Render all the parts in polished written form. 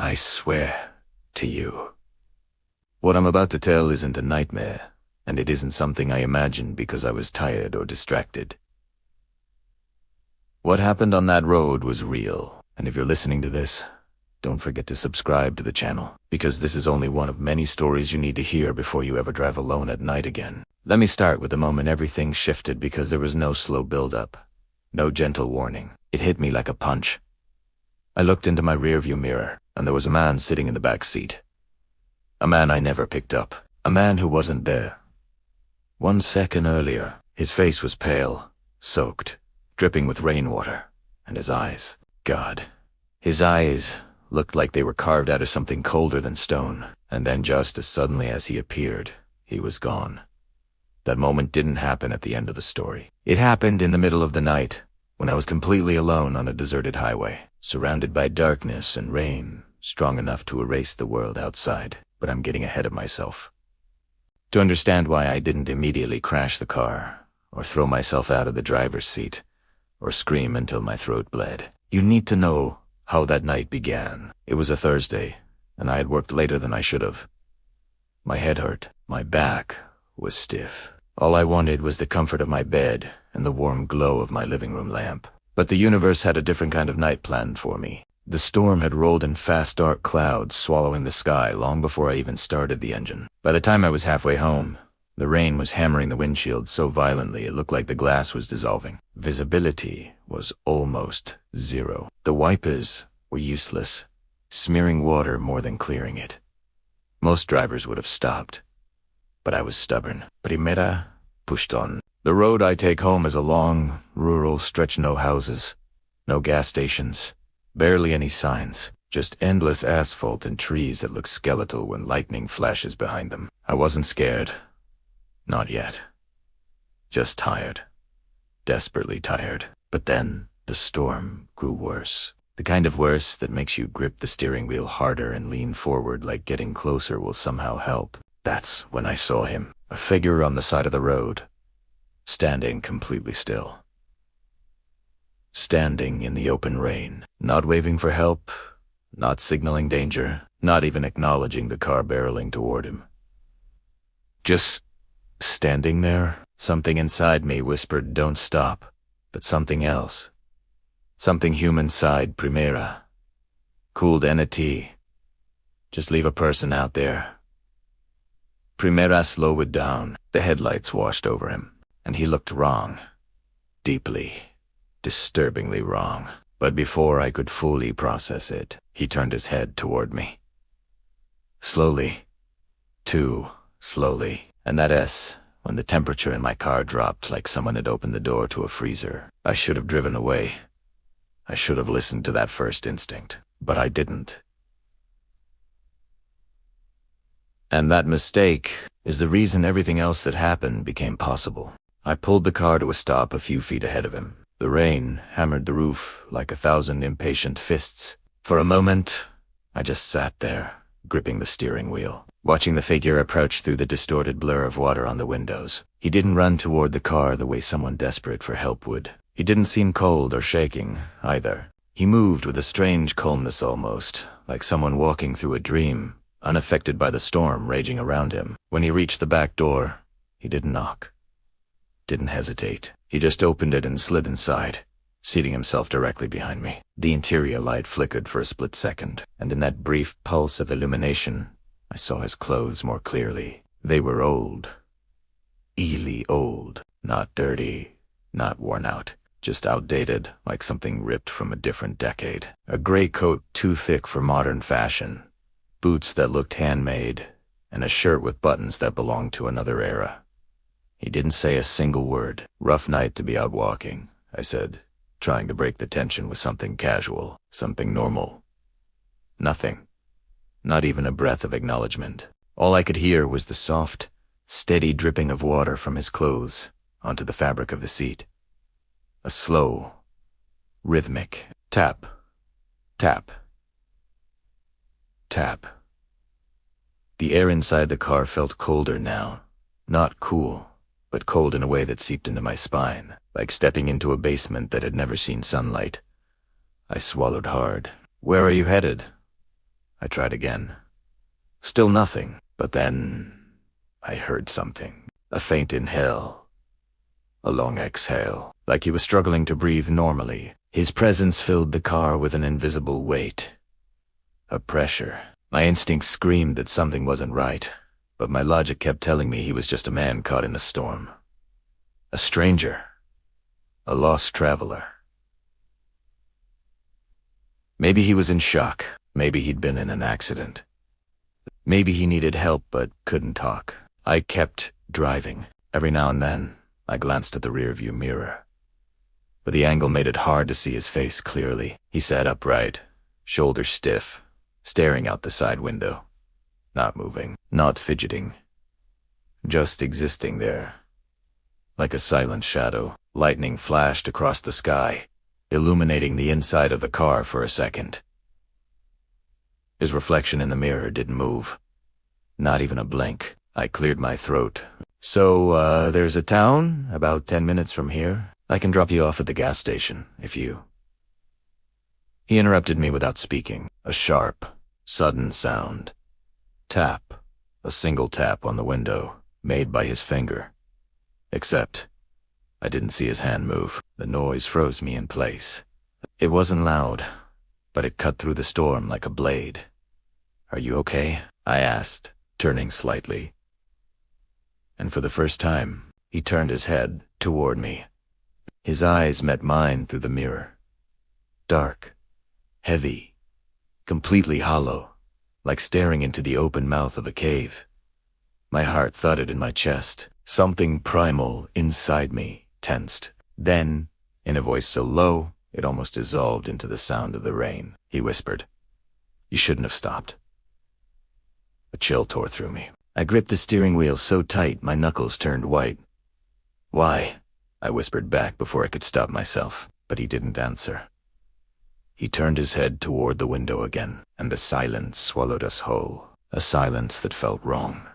I swear to you. What I'm about to tell isn't a nightmare, and it isn't something I imagined because I was tired or distracted. What happened on that road was real, and if you're listening to this, don't forget to subscribe to the channel, because this is only one of many stories you need to hear before you ever drive alone at night again. Let me start with the moment everything shifted, because there was no slow build-up, no gentle warning. It hit me like a punch. I looked into my rearview mirror, and there was a man sitting in the back seat. A man I never picked up. A man who wasn't there. 1 second earlier, his face was pale, soaked, dripping with rainwater, and his eyes, God, his eyes looked like they were carved out of something colder than stone, and then just as suddenly as he appeared, he was gone. That moment didn't happen at the end of the story. It happened in the middle of the night, when I was completely alone on a deserted highway, surrounded by darkness and rain, strong enough to erase the world outside. But I'm getting ahead of myself. To understand why I didn't immediately crash the car, or throw myself out of the driver's seat, or scream until my throat bled, you need to know how that night began. It was a Thursday, and I had worked later than I should have. My head hurt. My back was stiff. All I wanted was the comfort of my bed and the warm glow of my living room lamp. But the universe had a different kind of night planned for me. The storm had rolled in fast dark clouds, swallowing the sky long before I even started the engine. By the time I was halfway home, the rain was hammering the windshield so violently it looked like the glass was dissolving. Visibility was almost zero. The wipers were useless, smearing water more than clearing it. Most drivers would have stopped, but I was stubborn. Primera pushed on. The road I take home is a long, rural stretch, no houses, no gas stations, barely any signs, just endless asphalt and trees that look skeletal when lightning flashes behind them. I wasn't scared. Not yet. Just tired. Desperately tired. But then the storm grew worse. The kind of worse that makes you grip the steering wheel harder and lean forward like getting closer will somehow help. That's when I saw him. A figure on the side of the road, standing completely still. Standing in the open rain, not waving for help, not signaling danger, not even acknowledging the car barreling toward him. Just standing there. Something inside me whispered, don't stop, but something else. Something human sighed, Primera. Cooled in a tea. Just leave a person out there. Primera slowed it down. The headlights washed over him, and he looked wrong. Deeply, disturbingly wrong. But before I could fully process it, he turned his head toward me. Slowly. Too slowly. And that S, when the temperature in my car dropped like someone had opened the door to a freezer. I should have driven away. I should have listened to that first instinct, but I didn't. And that mistake is the reason everything else that happened became possible. I pulled the car to a stop a few feet ahead of him. The rain hammered the roof like 1,000 impatient fists. For a moment, I just sat there, gripping the steering wheel, watching the figure approach through the distorted blur of water on the windows. He didn't run toward the car the way someone desperate for help would. He didn't seem cold or shaking, either. He moved with a strange calmness almost, like someone walking through a dream, unaffected by the storm raging around him. When he reached the back door, he didn't knock. Didn't hesitate. He just opened it and slid inside, seating himself directly behind me. The interior light flickered for a split second, and in that brief pulse of illumination, I saw his clothes more clearly. They were old. Eerily old. Not dirty, not worn out. Just outdated, like something ripped from a different decade. A gray coat too thick for modern fashion, boots that looked handmade, and a shirt with buttons that belonged to another era. He didn't say a single word. Rough night to be out walking, I said, trying to break the tension with something casual, something normal. Nothing. Not even a breath of acknowledgement. All I could hear was the soft, steady dripping of water from his clothes onto the fabric of the seat. A slow, rhythmic tap, tap, tap. The air inside the car felt colder now. Not cool, but cold in a way that seeped into my spine, like stepping into a basement that had never seen sunlight. I swallowed hard. "Where are you headed?" I tried again. Still nothing. But then I heard something. A faint inhale. A long exhale. Like he was struggling to breathe normally. His presence filled the car with an invisible weight. A pressure. My instincts screamed that something wasn't right, but my logic kept telling me he was just a man caught in a storm. A stranger. A lost traveler. Maybe he was in shock. Maybe he'd been in an accident. Maybe he needed help but couldn't talk. I kept driving. Every now and then, I glanced at the rearview mirror. But the angle made it hard to see his face clearly. He sat upright, shoulders stiff, staring out the side window. Not moving, not fidgeting. Just existing there. Like a silent shadow, lightning flashed across the sky, illuminating the inside of the car for a second. His reflection in the mirror didn't move. Not even a blink. I cleared my throat. So, there's a town about 10 minutes from here. I can drop you off at the gas station, if you... He interrupted me without speaking. A sharp, sudden sound. Tap. A single tap on the window, made by his finger. Except, I didn't see his hand move. The noise froze me in place. It wasn't loud, but it cut through the storm like a blade. "Are you okay?" I asked, turning slightly. And for the first time, he turned his head toward me. His eyes met mine through the mirror. Dark, heavy, completely hollow, like staring into the open mouth of a cave. My heart thudded in my chest. Something primal inside me tensed. Then, in a voice so low, it almost dissolved into the sound of the rain, he whispered, "You shouldn't have stopped." A chill tore through me. I gripped the steering wheel so tight my knuckles turned white. "Why?" I whispered back before I could stop myself, but he didn't answer. He turned his head toward the window again, and the silence swallowed us whole. A silence that felt wrong.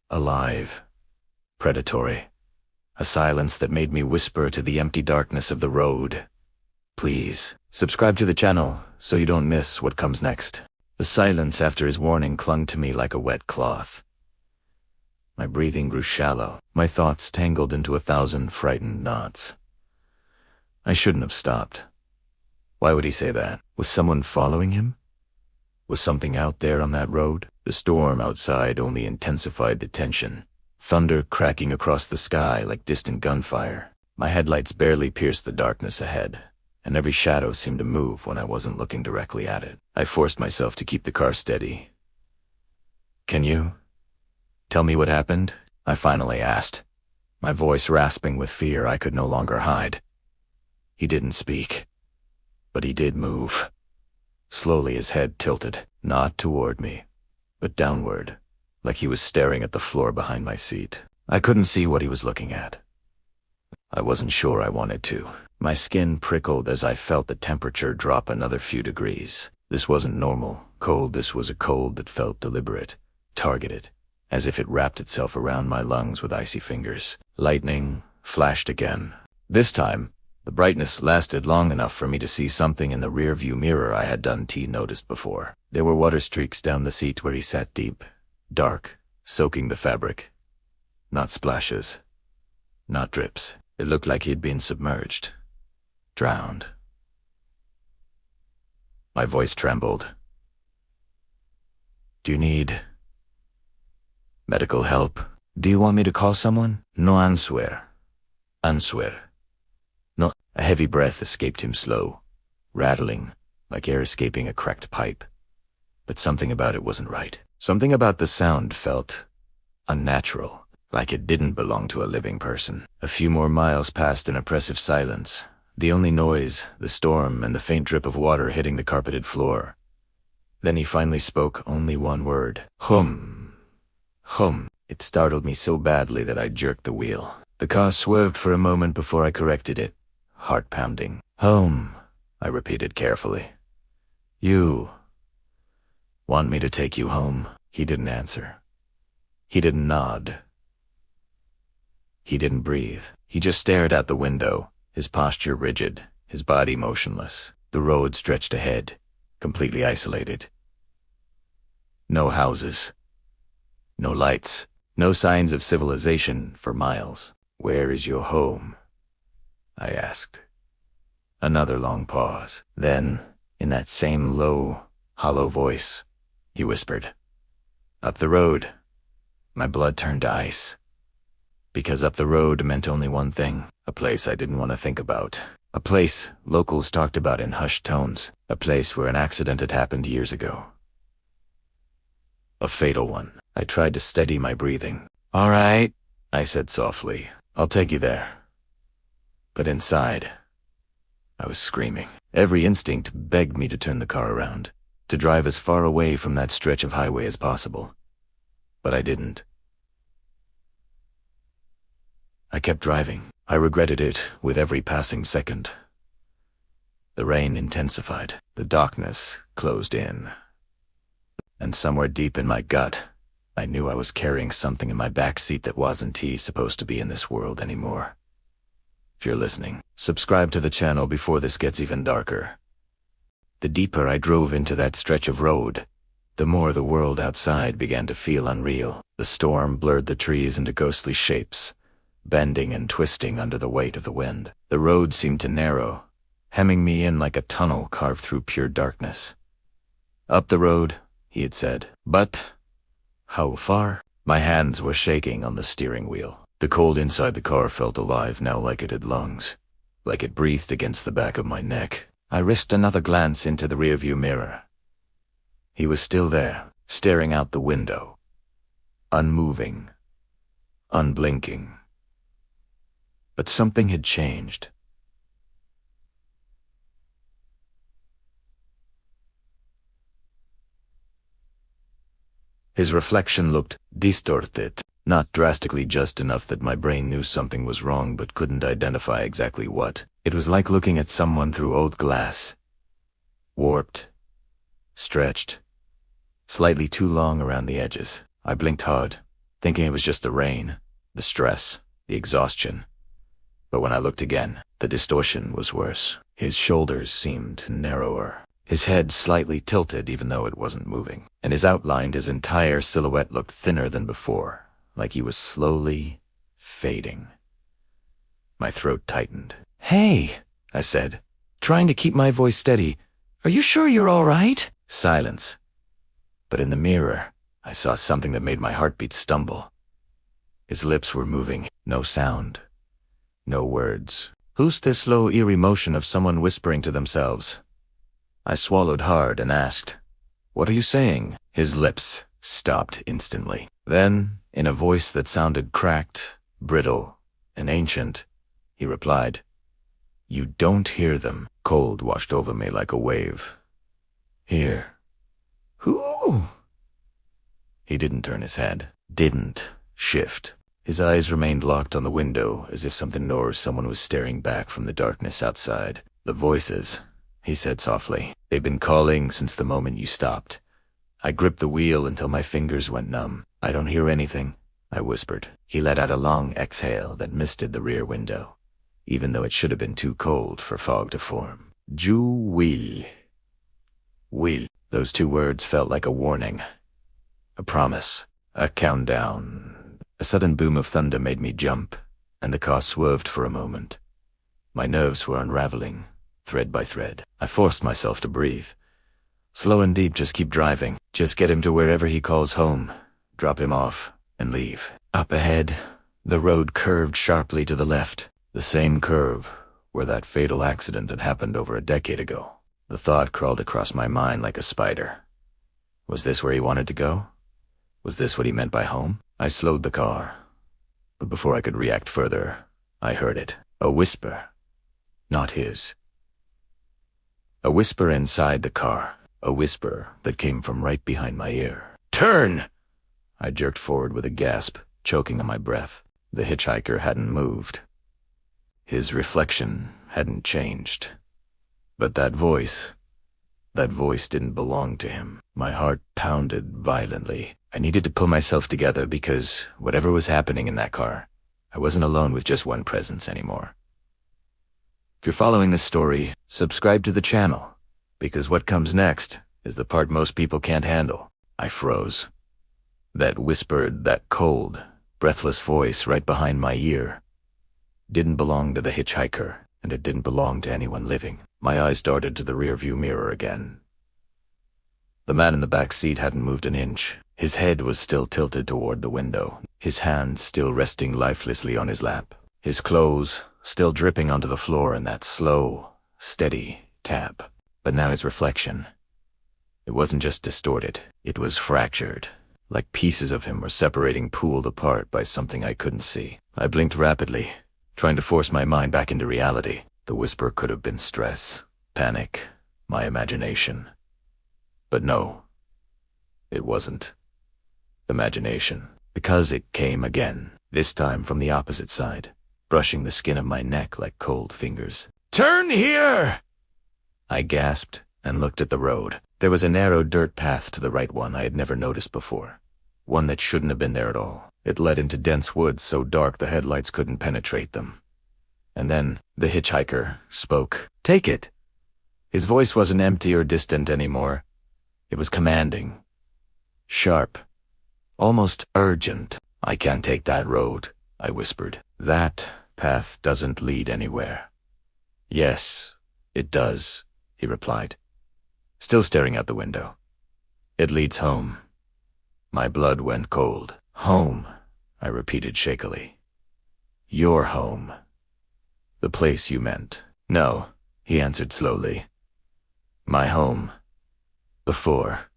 Alive. Predatory. A silence that made me whisper to the empty darkness of the road, "Please, subscribe to the channel so you don't miss what comes next." The silence after his warning clung to me like a wet cloth. My breathing grew shallow, my thoughts tangled into 1,000 frightened knots. I shouldn't have stopped. Why would he say that? Was someone following him? Was something out there on that road? The storm outside only intensified the tension. Thunder cracking across the sky like distant gunfire. My headlights barely pierced the darkness ahead, and every shadow seemed to move when I wasn't looking directly at it. I forced myself to keep the car steady. "Can you tell me what happened?" I finally asked, my voice rasping with fear I could no longer hide. He didn't speak, but he did move. Slowly his head tilted, not toward me, but downward, like he was staring at the floor behind my seat. I couldn't see what he was looking at. I wasn't sure I wanted to. My skin prickled as I felt the temperature drop another few degrees. This wasn't normal cold. This was a cold that felt deliberate, targeted, as if it wrapped itself around my lungs with icy fingers. Lightning flashed again. This time, the brightness lasted long enough for me to see something in the rearview mirror I had done noticed before. There were water streaks down the seat where he sat deep, dark, soaking the fabric. Not splashes, not drips. It looked like he'd been submerged, drowned. My voice trembled. "Do you need medical help? Do you want me to call someone?" "No answer. Answer. No." A heavy breath escaped him slow, rattling, like air escaping a cracked pipe. But something about it wasn't right. Something about the sound felt unnatural, like it didn't belong to a living person. A few more miles passed in oppressive silence. The only noise, the storm and the faint drip of water hitting the carpeted floor. Then he finally spoke only one word. "Hum. Hum." It startled me so badly that I jerked the wheel. The car swerved for a moment before I corrected it, heart pounding. "Home," I repeated carefully. "You want me to take you home?" He didn't answer. He didn't nod. He didn't breathe. He just stared out the window, his posture rigid, his body motionless. The road stretched ahead, completely isolated. No houses. No lights. No signs of civilization for miles. "Where is your home?" I asked. Another long pause. Then, in that same low, hollow voice, he whispered, "Up the road." My blood turned to ice. Because up the road meant only one thing, a place I didn't want to think about. A place locals talked about in hushed tones. A place where an accident had happened years ago. A fatal one. I tried to steady my breathing. "All right," I said softly. "I'll take you there." But inside, I was screaming. Every instinct begged me to turn the car around, to drive as far away from that stretch of highway as possible. But I didn't. I kept driving. I regretted it with every passing second. The rain intensified. The darkness closed in. And somewhere deep in my gut, I knew I was carrying something in my backseat that wasn't supposed to be in this world anymore. If you're listening, subscribe to the channel before this gets even darker. The deeper I drove into that stretch of road, the more the world outside began to feel unreal. The storm blurred the trees into ghostly shapes, bending and twisting under the weight of the wind. The road seemed to narrow, hemming me in like a tunnel carved through pure darkness. "Up the road," he had said. "But how far?" My hands were shaking on the steering wheel. The cold inside the car felt alive now, like it had lungs, like it breathed against the back of my neck. I risked another glance into the rearview mirror. He was still there, staring out the window, unmoving, unblinking. But something had changed. His reflection looked distorted, not drastically, just enough that my brain knew something was wrong but couldn't identify exactly what. It was like looking at someone through old glass. Warped, stretched, slightly too long around the edges. I blinked hard, thinking it was just the rain, the stress, the exhaustion. But when I looked again, the distortion was worse. His shoulders seemed narrower. His head slightly tilted even though it wasn't moving. And his outline, his entire silhouette looked thinner than before, like he was slowly fading. My throat tightened. "Hey," I said, trying to keep my voice steady. "Are you sure you're all right?" Silence. But in the mirror, I saw something that made my heartbeat stumble. His lips were moving. No sound. No words. Who's this low, eerie motion of someone whispering to themselves? I swallowed hard and asked, "What are you saying?" His lips stopped instantly. Then, in a voice that sounded cracked, brittle, and ancient, he replied, "You don't hear them." Cold washed over me like a wave. "Here." "Who?" He didn't turn his head. Didn't shift. His eyes remained locked on the window, as if something or someone was staring back from the darkness outside. "The voices," he said softly. "They've been calling since the moment you stopped." I gripped the wheel until my fingers went numb. "I don't hear anything," I whispered. He let out a long exhale that misted the rear window, even though it should have been too cold for fog to form. "Ju will." Will. Those two words felt like a warning, a promise, a countdown. A sudden boom of thunder made me jump, and the car swerved for a moment. My nerves were unraveling, thread by thread. I forced myself to breathe. "Slow and deep, just keep driving. Just get him to wherever he calls home. Drop him off, and leave." Up ahead, the road curved sharply to the left, the same curve where that fatal accident had happened over a decade ago. The thought crawled across my mind like a spider. Was this where he wanted to go? Was this what he meant by home? I slowed the car, but before I could react further, I heard it. A whisper. Not his. A whisper inside the car. A whisper that came from right behind my ear. "Turn!" I jerked forward with a gasp, choking on my breath. The hitchhiker hadn't moved. His reflection hadn't changed. But that voice didn't belong to him. My heart pounded violently. I needed to pull myself together because whatever was happening in that car, I wasn't alone with just one presence anymore. If you're following this story, subscribe to the channel, because what comes next is the part most people can't handle. I froze. That whispered, that cold, breathless voice right behind my ear didn't belong to the hitchhiker, and it didn't belong to anyone living. My eyes darted to the rearview mirror again. The man in the back seat hadn't moved an inch. His head was still tilted toward the window, his hands still resting lifelessly on his lap, his clothes still dripping onto the floor in that slow, steady tap. But now his reflection, it wasn't just distorted, it was fractured, like pieces of him were separating, pulled apart by something I couldn't see. I blinked rapidly, trying to force my mind back into reality. The whisper could have been stress, panic, my imagination. But no, it wasn't imagination, because it came again, this time from the opposite side, brushing the skin of my neck like cold fingers. "Turn here!" I gasped and looked at the road. There was a narrow dirt path to the right one I had never noticed before, one that shouldn't have been there at all. It led into dense woods so dark the headlights couldn't penetrate them. And then the hitchhiker spoke. "Take it." His voice wasn't empty or distant anymore. It was commanding, sharp, almost urgent. "I can't take that road," I whispered. "That path doesn't lead anywhere." "Yes, it does," he replied, still staring out the window. "It leads home." My blood went cold. "Home," I repeated shakily. "Your home. The place you meant." "No," he answered slowly. "My home. Before.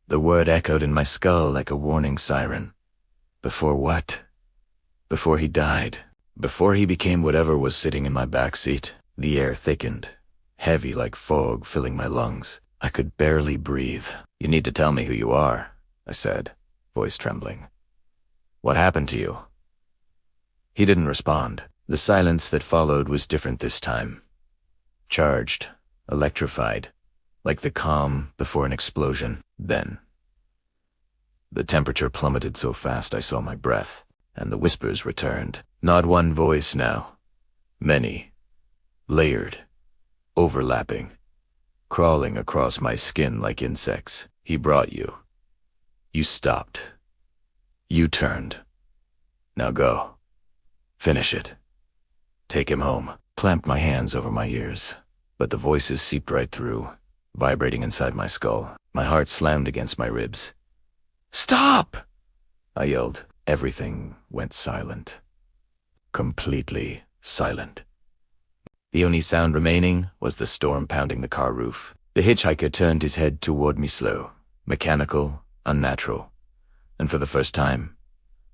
The word echoed in my skull like a warning siren. Before what? Before he died. Before he became whatever was sitting in my backseat. The air thickened, heavy like fog filling my lungs. I could barely breathe. "You need to tell me who you are," I said, voice trembling. "What happened to you?" He didn't respond. The silence that followed was different this time. Charged, electrified, like the calm before an explosion. Then the temperature plummeted so fast I saw my breath, and the whispers returned. Not one voice now. Many. Layered. Overlapping. Crawling across my skin like insects. "He brought you. You stopped. You turned. Now go. Finish it. Take him home." Clamped my hands over my ears, but the voices seeped right through, vibrating inside my skull. My heart slammed against my ribs. "Stop!" I yelled. Everything went silent. Completely silent. The only sound remaining was the storm pounding the car roof. The hitchhiker turned his head toward me slow, mechanical, unnatural, and for the first time,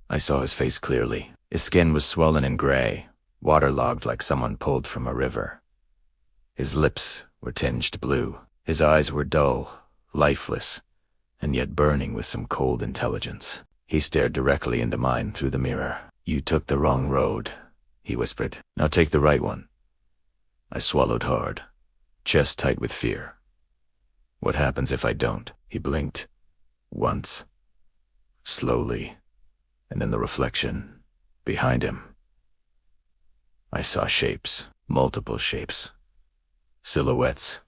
I saw his face clearly. His skin was swollen and gray, waterlogged like someone pulled from a river. His lips were tinged blue. His eyes were dull, lifeless, and yet burning with some cold intelligence. He stared directly into mine through the mirror. "You took the wrong road," he whispered. "Now take the right one." I swallowed hard, chest tight with fear. "What happens if I don't?" He blinked. Once. Slowly. And in the reflection, behind him, I saw shapes. Multiple shapes. Silhouettes.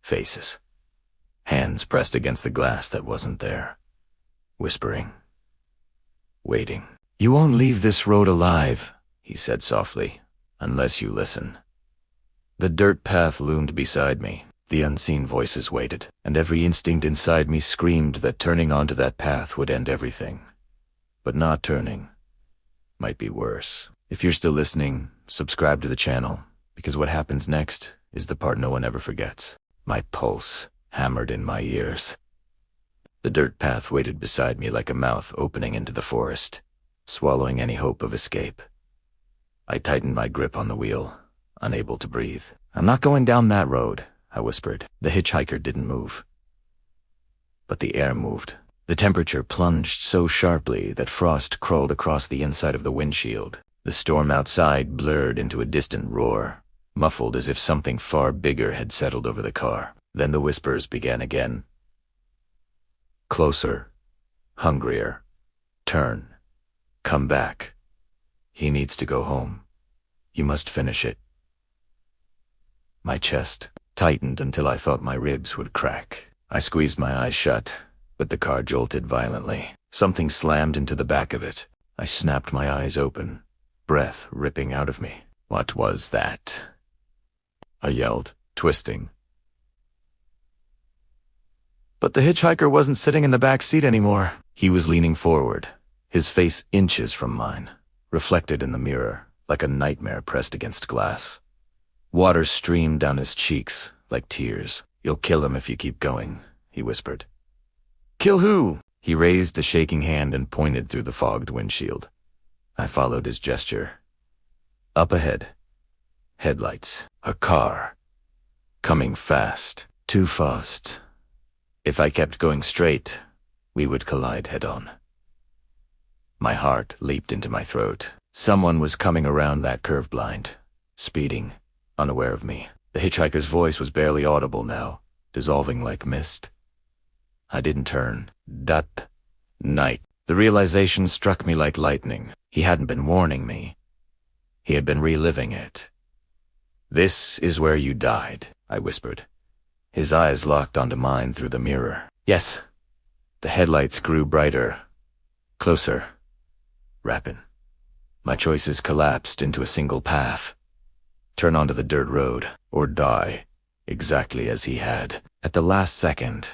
Faces. Hands pressed against the glass that wasn't there. Whispering. Waiting. "You won't leave this road alive," he said softly, "unless you listen." The dirt path loomed beside me. The unseen voices waited, and every instinct inside me screamed that turning onto that path would end everything. But not turning might be worse. If you're still listening, subscribe to the channel, because what happens next is the part no one ever forgets. My pulse hammered in my ears. The dirt path waited beside me like a mouth opening into the forest, swallowing any hope of escape. I tightened my grip on the wheel, unable to breathe. "I'm not going down that road," I whispered. The hitchhiker didn't move. But the air moved. The temperature plunged so sharply that frost crawled across the inside of the windshield. The storm outside blurred into a distant roar, muffled as if something far bigger had settled over the car. Then the whispers began again. "Closer. Hungrier. Turn. Come back. He needs to go home. You must finish it." My chest tightened until I thought my ribs would crack. I squeezed my eyes shut, but the car jolted violently. Something slammed into the back of it. I snapped my eyes open, breath ripping out of me. What was that? I yelled, twisting. But the hitchhiker wasn't sitting in the back seat anymore. He was leaning forward, his face inches from mine, reflected in the mirror like a nightmare pressed against glass. Water streamed down his cheeks like tears. "You'll kill him if you keep going," he whispered. "Kill who?" He raised a shaking hand and pointed through the fogged windshield. I followed his gesture. Up ahead, headlights, a car, coming fast, too fast. If I kept going straight, we would collide head-on. My heart leaped into my throat. Someone was coming around that curve blind, speeding, unaware of me. The hitchhiker's voice was barely audible now, dissolving like mist. I didn't turn. That night, the realization struck me like lightning. He hadn't been warning me. He had been reliving it. "This is where you died," I whispered. His eyes locked onto mine through the mirror. "Yes." The headlights grew brighter, closer, rapid. My choices collapsed into a single path. Turn onto the dirt road, or die, exactly as he had. At the last second,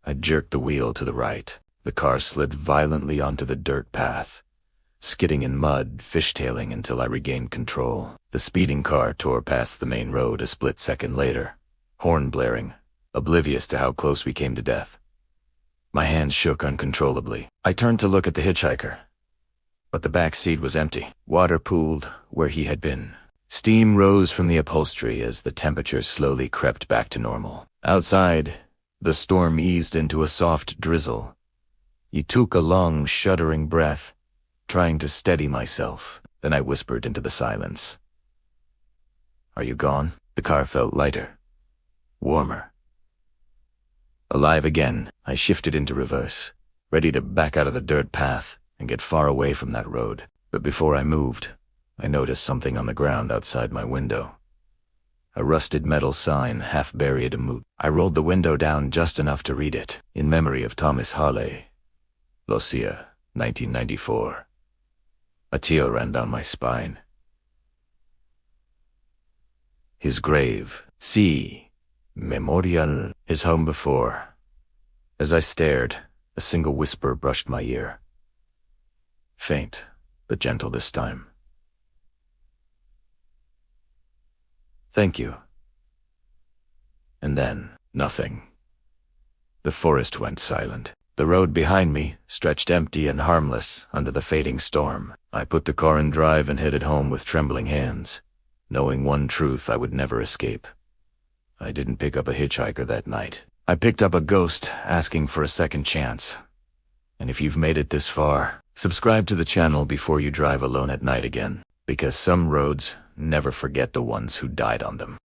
I jerked the wheel to the right. The car slid violently onto the dirt path, skidding in mud, fishtailing until I regained control. The speeding car tore past the main road a split second later, horn blaring, oblivious to how close we came to death. My hands shook uncontrollably. I turned to look at the hitchhiker, but the back seat was empty. Water pooled where he had been. Steam rose from the upholstery as the temperature slowly crept back to normal. Outside, the storm eased into a soft drizzle. I took a long, shuddering breath, trying to steady myself. Then I whispered into the silence. "Are you gone?" The car felt lighter, warmer. Alive again, I shifted into reverse, ready to back out of the dirt path and get far away from that road. But before I moved, I noticed something on the ground outside my window. A rusted metal sign half buried a moot. I rolled the window down just enough to read it. "In memory of Thomas Harley, Lucia, 1994. A tear ran down my spine. His grave, see, memorial, his home before. As I stared, a single whisper brushed my ear. Faint, but gentle this time. Thank you. And then, nothing. The forest went silent. The road behind me stretched empty and harmless under the fading storm. I put the car in drive and headed home with trembling hands, knowing one truth I would never escape. I didn't pick up a hitchhiker that night. I picked up a ghost asking for a second chance. And if you've made it this far, subscribe to the channel before you drive alone at night again, because some roads never forget the ones who died on them.